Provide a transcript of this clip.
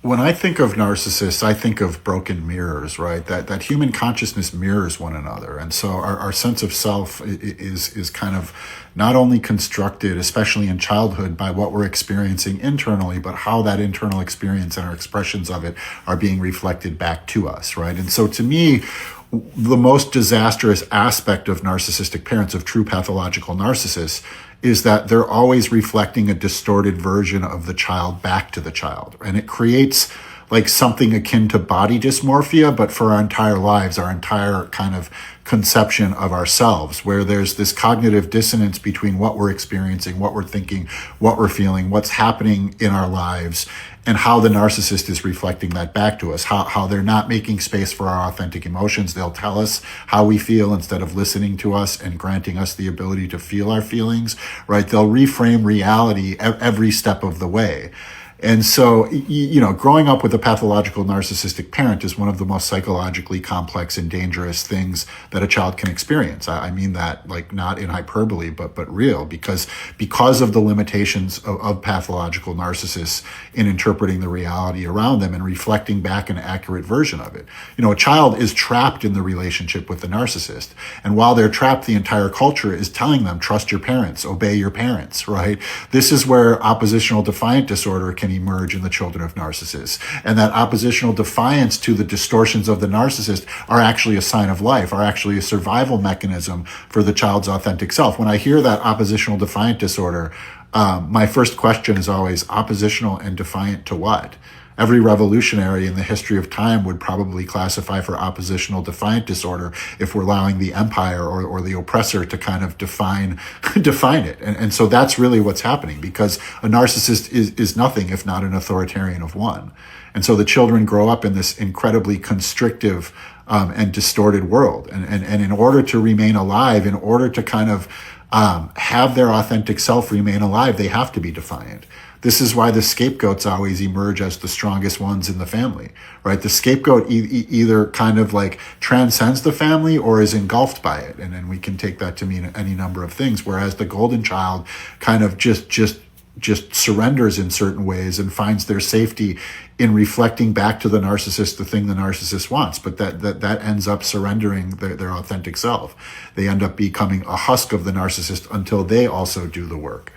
When I think of narcissists, I think of broken mirrors, right? That human consciousness mirrors one another. And so our sense of self is kind of not only constructed, especially in childhood, by what we're experiencing internally, but how that internal experience and our expressions of it are being reflected back to us, right? And so to me, the most disastrous aspect of narcissistic parents, of true pathological narcissists, is that they're always reflecting a distorted version of the child back to the child. And it creates like something akin to body dysmorphia, but for our entire lives, our entire kind of conception of ourselves, where there's this cognitive dissonance between what we're experiencing, what we're thinking, what we're feeling, what's happening in our lives, and how the narcissist is reflecting that back to us, how they're not making space for our authentic emotions. They'll tell us how we feel instead of listening to us and granting us the ability to feel our feelings, right? They'll reframe reality every step of the way. And so, growing up with a pathological narcissistic parent is one of the most psychologically complex and dangerous things that a child can experience. I mean that like not in hyperbole, but real, because of the limitations of pathological narcissists in interpreting the reality around them and reflecting back an accurate version of it. A child is trapped in the relationship with the narcissist. And while they're trapped, the entire culture is telling them, trust your parents, obey your parents, right? This is where oppositional defiant disorder can emerge in the children of narcissists. And that oppositional defiance to the distortions of the narcissist are actually a sign of life, are actually a survival mechanism for the child's authentic self. When I hear that oppositional defiant disorder, my first question is always oppositional and defiant to what? Every revolutionary in the history of time would probably classify for oppositional defiant disorder if we're allowing the empire or the oppressor to kind of define it. And so that's really what's happening, because a narcissist is nothing if not an authoritarian of one. And so the children grow up in this incredibly constrictive and distorted world. And in order to remain alive, in order to kind of have their authentic self remain alive, they have to be defiant. This is why the scapegoats always emerge as the strongest ones in the family, right? The scapegoat either kind of like transcends the family or is engulfed by it. And then we can take that to mean any number of things. Whereas the golden child kind of just surrenders in certain ways and finds their safety in reflecting back to the narcissist the thing the narcissist wants, but that ends up surrendering their authentic self. They end up becoming a husk of the narcissist until they also do the work.